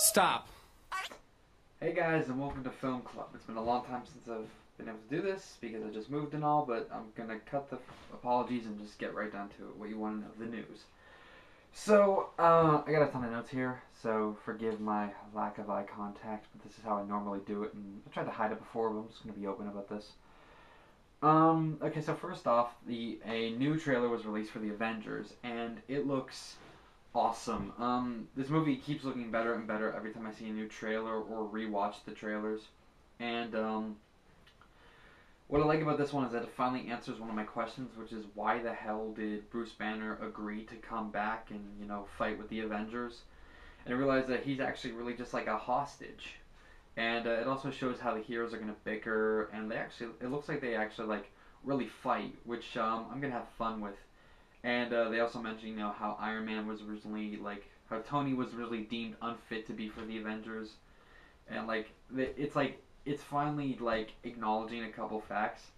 Stop. Hey guys, and welcome to Film Club. It's been a long time since I've been able to do this because I just moved and all, but I'm gonna cut the apologies and just get right down to it, what you want to know, the news. So, I got a ton of notes here, so forgive my lack of eye contact, but this is how I normally do it, and I tried to hide it before, but I'm just gonna be open about this. Okay, so first off, a new trailer was released for the Avengers, and it looks awesome. This movie keeps looking better and better every time I see a new trailer or rewatch the trailers. And what I like about this one is that it finally answers one of my questions, which is why the hell did Bruce Banner agree to come back and, fight with the Avengers? And I realized that he's actually really just like a hostage. And it also shows how the heroes are going to bicker, and it looks like they actually like really fight, which I'm going to have fun with. And they also mentioned, how Iron Man was originally, how Tony was originally deemed unfit to be for the Avengers. And, it's finally, acknowledging a couple facts.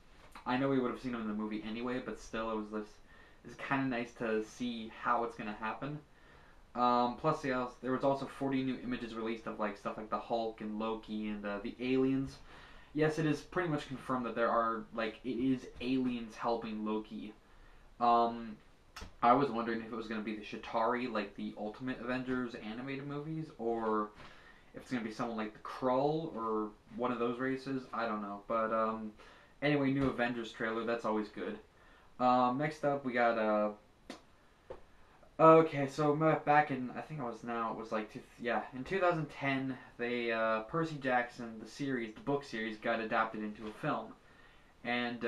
I know we would have seen them in the movie anyway, but still, it's kind of nice to see how it's going to happen. Plus, there was also 40 new images released of, stuff like the Hulk and Loki and the aliens. Yes, it is pretty much confirmed that there are, it is aliens helping Loki. I was wondering if it was going to be the Chitauri, like the Ultimate Avengers animated movies, or if it's going to be someone like the Krull or one of those races. I don't know. But anyway, new Avengers trailer. That's always good. Next up, we got okay, so back in in 2010, Percy Jackson, the book series, got adapted into a film, and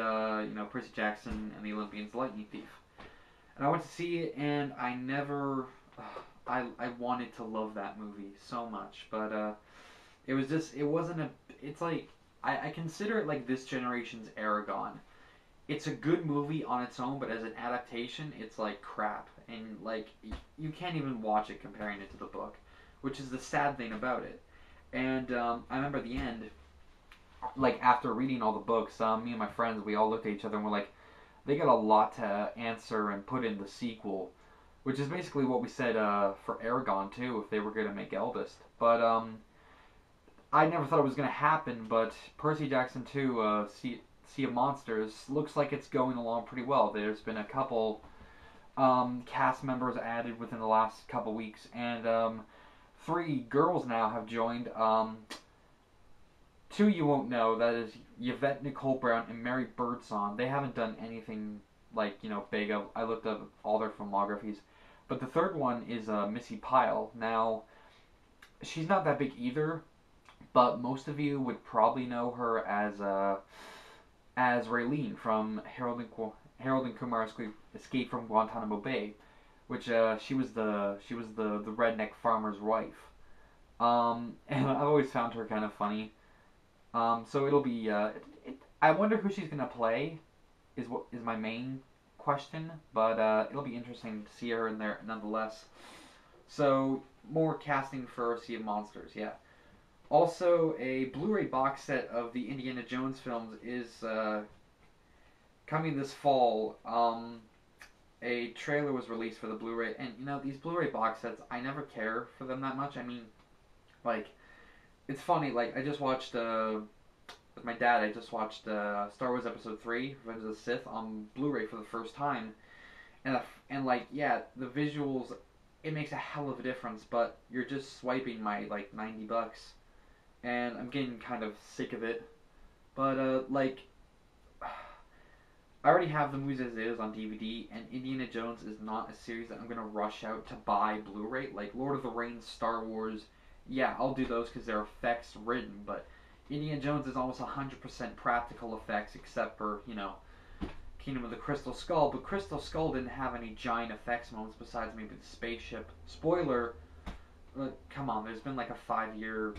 Percy Jackson and the Olympian's Lightning Thief. And I went to see it, and I never, I wanted to love that movie so much, but I consider it like this generation's Aragon. It's a good movie on its own, but as an adaptation, it's like crap, and you can't even watch it comparing it to the book, which is the sad thing about it. And I remember at the end, after reading all the books, me and my friends, we all looked at each other and we're like, they got a lot to answer and put in the sequel, which is basically what we said for Aragon too, if they were going to make Eldest. But I never thought it was going to happen, but Percy Jackson 2, Sea of Monsters, looks like it's going along pretty well. There's been a couple cast members added within the last couple weeks, and 3 girls now have joined. 2 you won't know, that is Yvette, Nicole Brown, and Mary Birdsong. They haven't done anything big. I looked up all their filmographies. But the 3rd one is Missi Pyle. Now, she's not that big either, but most of you would probably know her as Raylene from Harold and Kumar's Escape from Guantanamo Bay, which she was the redneck farmer's wife. And I've always found her kind of funny. So it'll be. I wonder who she's gonna play. Is my main question, but it'll be interesting to see her in there nonetheless. So more casting for Sea of Monsters, yeah. Also, a Blu-ray box set of the Indiana Jones films is coming this fall. A trailer was released for the Blu-ray, and these Blu-ray box sets, I never care for them that much. I mean, it's funny, I just watched, with my dad, I just watched Star Wars Episode 3, Revenge of the Sith, on Blu-ray for the first time, and the visuals, it makes a hell of a difference, but you're just swiping my, $90, and I'm getting kind of sick of it, but, I already have the movies as is on DVD, and Indiana Jones is not a series that I'm going to rush out to buy Blu-ray, Lord of the Rings, Star Wars. Yeah, I'll do those because they're effects ridden, but Indiana Jones is almost 100% practical effects, except for, Kingdom of the Crystal Skull, but Crystal Skull didn't have any giant effects moments besides maybe the spaceship. Spoiler, come on, there's been a 5-year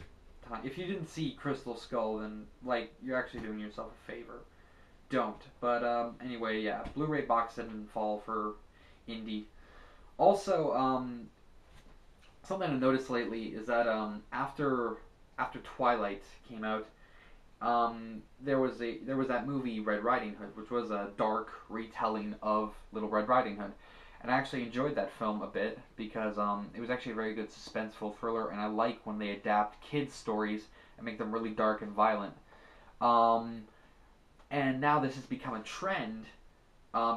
time. If you didn't see Crystal Skull, then, you're actually doing yourself a favor. Don't. But, anyway, yeah, Blu-ray box set in fall for Indy. Also, something I noticed lately is that after Twilight came out, there was that movie Red Riding Hood, which was a dark retelling of Little Red Riding Hood, And I actually enjoyed that film a bit because it was actually a very good suspenseful thriller, and I like when they adapt kids' stories and make them really dark and violent. Um, and now this has become a trend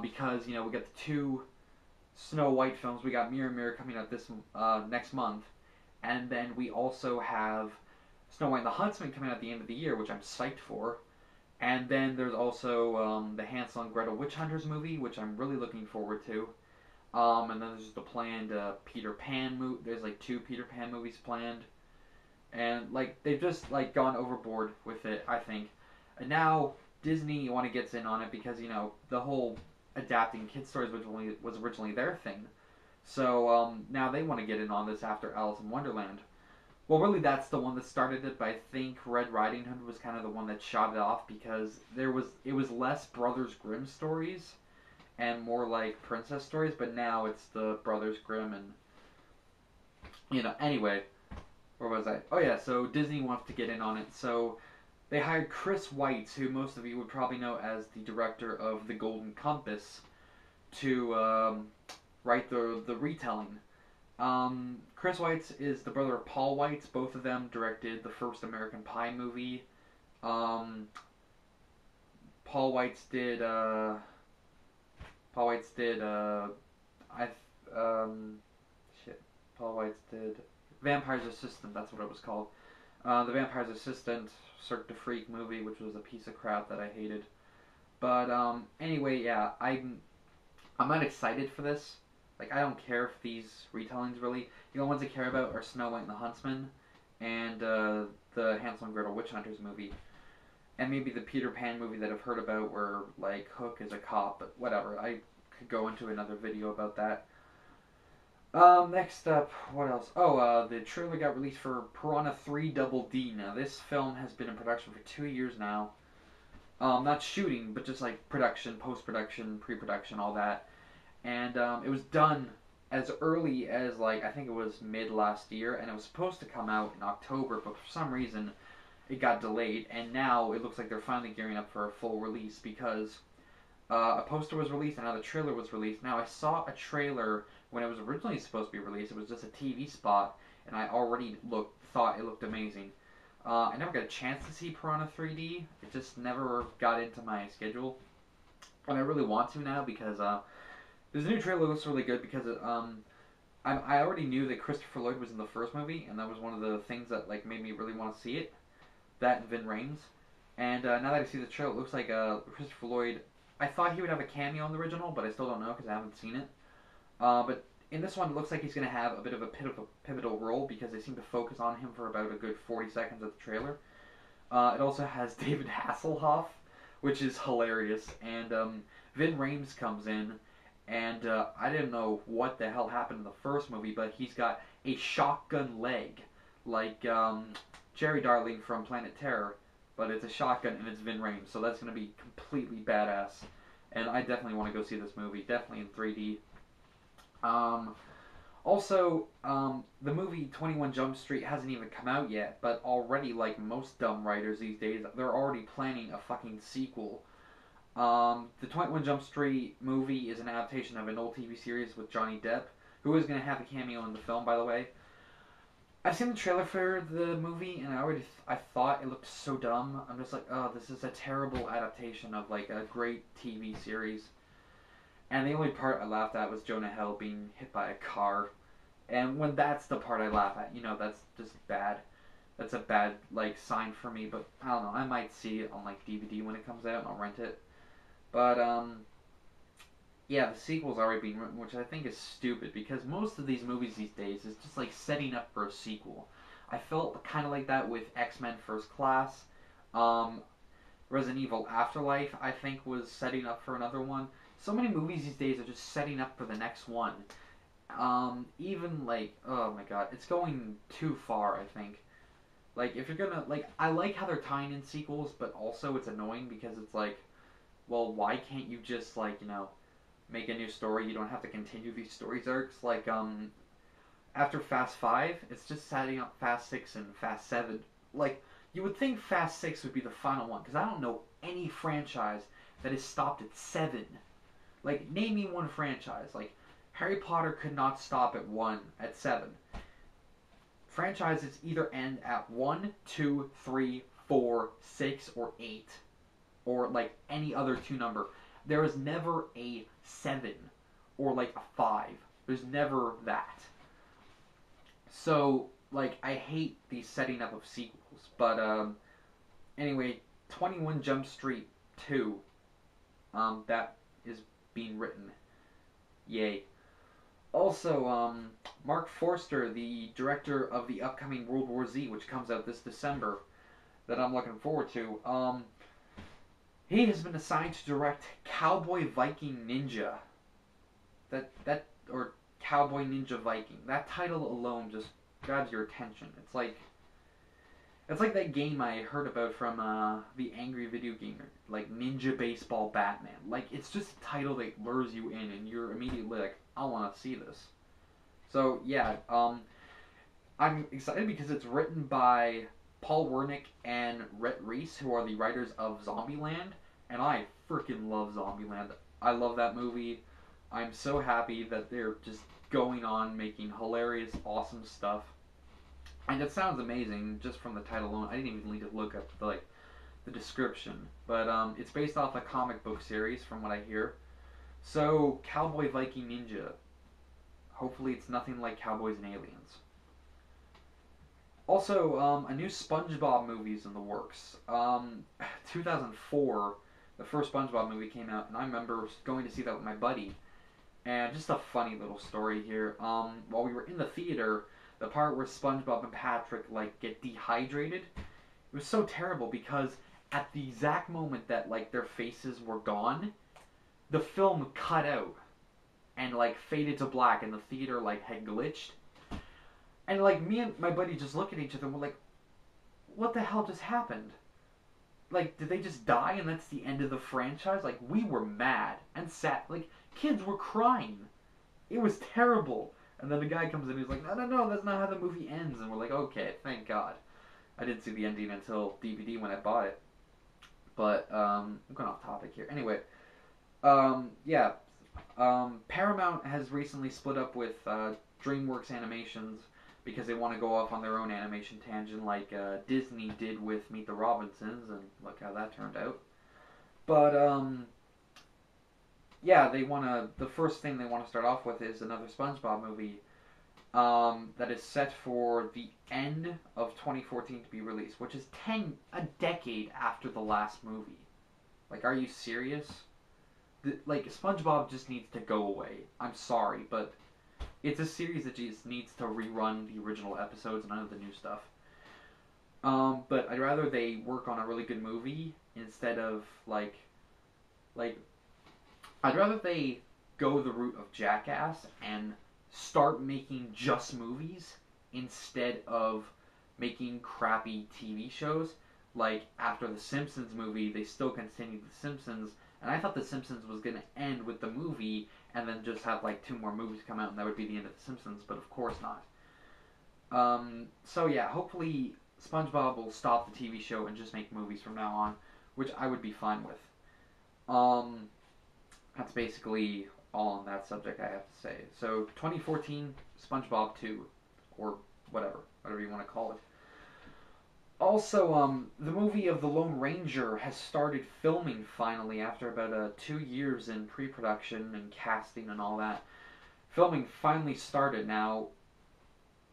because we got the two Snow White films. We got Mirror Mirror coming out this next month, and then we also have Snow White and the Huntsman coming out at the end of the year, which I'm psyched for. And then there's also the Hansel and Gretel Witch Hunters movie, which I'm really looking forward to. And then there's the planned Peter Pan movie. There's like 2 Peter Pan movies planned, and like they've just like gone overboard with it, I think. And now Disney want to get in on it because the whole adapting kids stories was originally their thing. So now they want to get in on this after Alice in Wonderland. Well, really, that's the one that started it, but I think Red Riding Hood was kind of the one that shot it off because it was less Brothers Grimm stories and more like princess stories, but now it's the Brothers Grimm and anyway, where was I? Oh yeah, so Disney wants to get in on it. So they hired Chris Weitz, who most of you would probably know as the director of The Golden Compass, to write the retelling. Chris Weitz is the brother of Paul Weitz. Both of them directed the first American Pie movie. Paul Weitz did. Paul Weitz did Vampire's Assistant. That's what it was called. The Vampire's Assistant, Cirque du Freak movie, which was a piece of crap that I hated. But anyway, yeah, I'm not excited for this. Like, I don't care if these retellings really... The only ones I care about are Snow White and the Huntsman and the Hansel and Gretel Witch Hunters movie. And maybe the Peter Pan movie that I've heard about where, like, Hook is a cop, but whatever. I could go into another video about that. Next up, what else? Oh, the trailer got released for Piranha 3 Double D. Now, this film has been in production for 2 years now. Not shooting, but just, like, production, post-production, pre-production, all that. And it was done as early as, like, I think it was mid last year, and it was supposed to come out in October, but for some reason it got delayed, and now it looks like they're finally gearing up for a full release because a poster was released and now the trailer was released. Now, I saw a trailer when it was originally supposed to be released. It was just a TV spot, and I already thought it looked amazing. I never got a chance to see Piranha 3D. It just never got into my schedule, and I really want to now because this new trailer looks really good because I already knew that Christopher Lloyd was in the first movie, and that was one of the things that like made me really want to see it. That and Vin Rames. And now that I see the trailer, it looks like Christopher Lloyd. I thought he would have a cameo in the original, but I still don't know because I haven't seen it. But in this one, it looks like he's going to have a bit of a pivotal role because they seem to focus on him for about a good 40 seconds of the trailer. It also has David Hasselhoff, which is hilarious, and Vin Rames comes in. And I didn't know what the hell happened in the first movie, but he's got a shotgun leg, like Jerry Darling from Planet Terror, but it's a shotgun and it's Vin Rames, so that's going to be completely badass. And I definitely want to go see this movie, definitely in 3D. Also, the movie 21 Jump Street hasn't even come out yet, but already, like most dumb writers these days, they're already planning a fucking sequel. The 21 Jump Street movie is an adaptation of an old TV series with Johnny Depp, who is going to have a cameo in the film, by the way. I've seen the trailer for the movie, and I thought it looked so dumb. I'm just like, oh, this is a terrible adaptation of, like, a great TV series. And the only part I laughed at was Jonah Hill being hit by a car. And when that's the part I laugh at, that's just bad. That's a bad, like, sign for me, but I don't know. I might see it on, like, DVD when it comes out, and I'll rent it. But, yeah, the sequel's already being written, which I think is stupid, because most of these movies these days is just, like, setting up for a sequel. I felt kind of like that with X-Men First Class. Resident Evil Afterlife, I think, was setting up for another one. So many movies these days are just setting up for the next one. Even, like, oh my god, it's going too far, I think. Like, if you're gonna, like, I like how they're tying in sequels, but also it's annoying because it's like, well, why can't you just, like, make a new story? You don't have to continue these stories arcs. Like, after Fast 5, it's just setting up Fast 6 and Fast 7. Like, you would think Fast 6 would be the final one, because I don't know any franchise that has stopped at 7. Like, name me one franchise. Like, Harry Potter could not stop at 7. Franchises either end at 1, 2, 3, 4, 6, or 8. Or like any other 2 number. There is never a 7 or like a 5. There's never that. So, like, I hate the setting up of sequels. But, anyway, 21 Jump Street 2, that is being written. Yay. Also, Mark Forster, the director of the upcoming World War Z, which comes out this December, that I'm looking forward to, he has been assigned to direct Cowboy Viking Ninja. Or Cowboy Ninja Viking. That title alone just grabs your attention. It's like that game I heard about from the Angry Video Gamer, like Ninja Baseball Batman. Like, it's just a title that lures you in, and you're immediately like, I want to see this. So yeah, I'm excited because it's written by Paul Wernick and Rhett Reese, who are the writers of Zombieland, and I freaking love Zombieland. I love that movie. I'm so happy that they're just going on making hilarious, awesome stuff. And it sounds amazing just from the title alone. I didn't even need to look up the description. But it's based off a comic book series from what I hear. So, Cowboy Viking Ninja. Hopefully it's nothing like Cowboys and Aliens. Also, a new Spongebob movie is in the works. 2004, the first Spongebob movie came out, and I remember going to see that with my buddy. And just a funny little story here. While we were in the theater, the part where SpongeBob and Patrick like get dehydrated, it was so terrible because at the exact moment that like their faces were gone, the film cut out and like faded to black, and the theater like had glitched. And like me and my buddy just look at each other and we're like, what the hell just happened? Like, did they just die and that's the end of the franchise? Like, we were mad and sad. Like, kids were crying. It was terrible. And then the guy comes in and he's like, no, that's not how the movie ends. And we're like, okay, thank God. I didn't see the ending until DVD when I bought it. But, I'm going off topic here. Anyway, yeah. Paramount has recently split up with DreamWorks Animations because they want to go off on their own animation tangent like Disney did with Meet the Robinsons, and look how that turned out. But, yeah, the first thing they want to start off with is another SpongeBob movie that is set for the end of 2014 to be released, which is a decade after the last movie. Like, are you serious? SpongeBob just needs to go away. I'm sorry, but it's a series that just needs to rerun the original episodes and none of the new stuff. But I'd rather they work on a really good movie instead of, I'd rather they go the route of Jackass and start making just movies instead of making crappy TV shows. Like, after the Simpsons movie, they still continued The Simpsons, and I thought The Simpsons was going to end with the movie and then just have, 2 more movies come out and that would be the end of The Simpsons, but of course not. So yeah, hopefully SpongeBob will stop the TV show and just make movies from now on, which I would be fine with. That's basically all on that subject I have to say. So, 2014, SpongeBob 2, or whatever you want to call it. Also, the movie of The Lone Ranger has started filming finally after about 2 years in pre-production and casting and all that. Filming finally started now.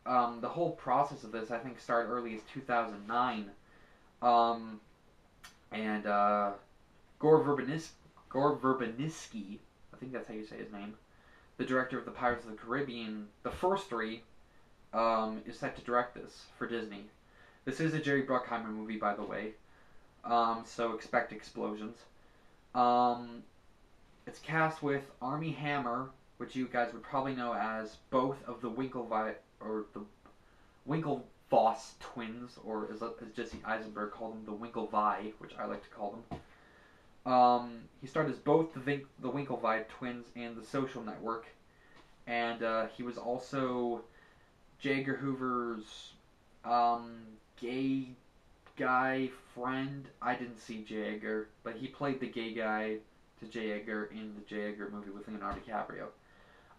The whole process of this, I think, started early as 2009. Gore Verbinski, I think that's how you say his name, the director of the Pirates of the Caribbean, the first 3, is set to direct this for Disney. This is a Jerry Bruckheimer movie, by the way, so expect explosions. It's cast with Armie Hammer, which you guys would probably know as both of the Winklevoss twins, or as Jesse Eisenberg called them, the Winklevi, which I like to call them. He starred as both the Winklevi twins in The Social Network, and he was also J. Edgar Hoover's gay guy friend. I didn't see J. Edgar, but he played the gay guy to J. Edgar in the J. Edgar movie with Leonardo DiCaprio.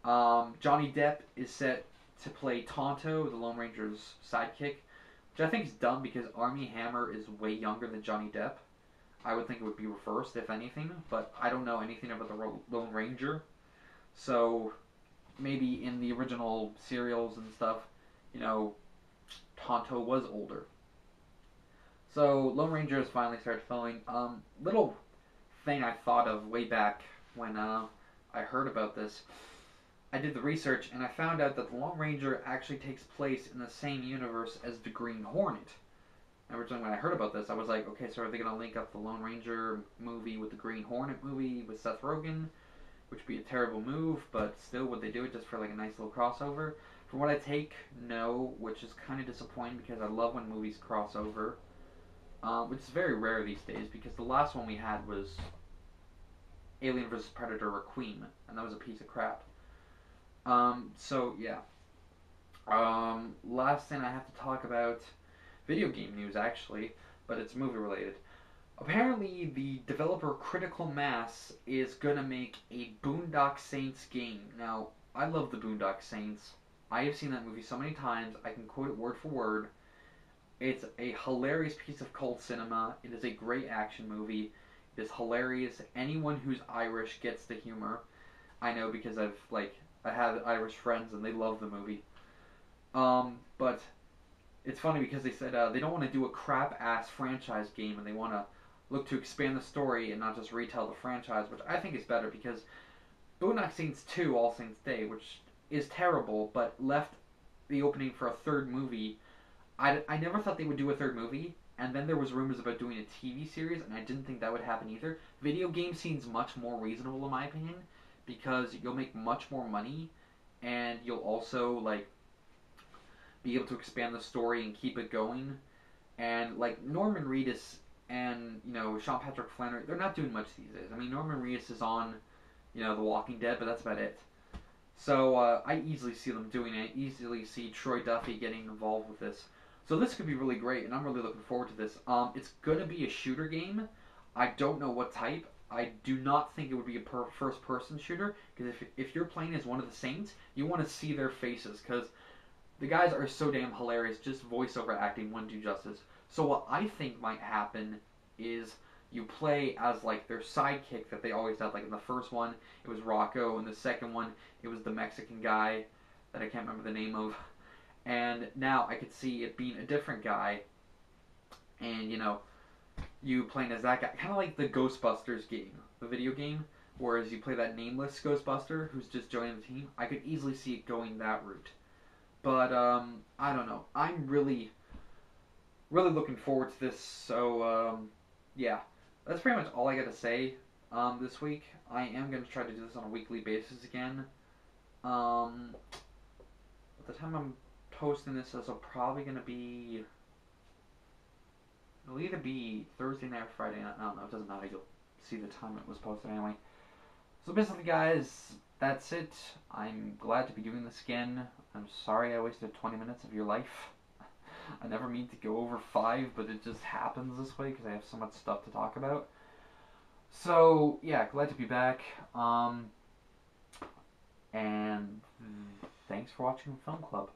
Johnny Depp is set to play Tonto, the Lone Ranger's sidekick, which I think is dumb because Armie Hammer is way younger than Johnny Depp. I would think it would be reversed, if anything, but I don't know anything about the Lone Ranger. So maybe in the original serials and stuff, you know, Tonto was older. So Lone Ranger has finally started filming. Little thing I thought of way back when I heard about this. I did the research and I found out that the Lone Ranger actually takes place in the same universe as the Green Hornet. Originally, when I heard about this, I was like, okay, so are they going to link up the Lone Ranger movie with the Green Hornet movie with Seth Rogen? Which would be a terrible move, but still, would they do it just for like a nice little crossover? From what I take, no, which is kind of disappointing because I love when movies cross over. Which is very rare these days because the last one we had was Alien vs. Predator Requiem, and that was a piece of crap. So, yeah. Last thing I have to talk about, video game news actually, but it's movie related. Apparently, the developer Critical Mass is gonna make a Boondock Saints game. Now, I love the Boondock Saints. I have seen that movie so many times, I can quote it word for word. It's a hilarious piece of cult cinema. It is a great action movie. It is hilarious. Anyone who's Irish gets the humor. I know because I have Irish friends and they love the movie. But it's funny because they said they don't want to do a crap-ass franchise game and they want to look to expand the story and not just retell the franchise, which I think is better because Boondock Saints 2, All Saints Day, which is terrible, but left the opening for a third movie. I never thought they would do a third movie, and then there was rumors about doing a TV series, and I didn't think that would happen either. Video game seems much more reasonable in my opinion, because you'll make much more money, and you'll also, like, be able to expand the story and keep it going. And, like, Norman Reedus and, you know, Sean Patrick Flannery, they're not doing much these days. I mean, Norman Reedus is on, you know, The Walking Dead, but that's about it. So, I easily see them doing it. I easily see Troy Duffy getting involved with this. So this could be really great, and I'm really looking forward to this. It's going to be a shooter game. I don't know what type. I do not think it would be a first-person shooter, because if you're playing as one of the Saints, you want to see their faces, because the guys are so damn hilarious. Just voiceover acting wouldn't do justice. So what I think might happen is you play as, like, their sidekick that they always had. Like, in the first one, it was Rocco. In the second one, it was the Mexican guy that I can't remember the name of. And now I could see it being a different guy. And, you know, you playing as that guy. Kind of like the Ghostbusters game, the video game. Whereas you play that nameless Ghostbuster who's just joining the team. I could easily see it going that route. But, I don't know. I'm really looking forward to this. So, yeah. That's pretty much all I got to say this week. I am going to try to do this on a weekly basis again. At the time I'm posting this, this will probably going to be... It'll either be Thursday night or Friday night. I don't know. It doesn't matter. You'll see the time it was posted anyway. So basically, guys, that's it. I'm glad to be doing this again. I'm sorry I wasted 20 minutes of your life. I never mean to go over 5, but it just happens this way because I have so much stuff to talk about. So, yeah, glad to be back. And thanks for watching Film Club.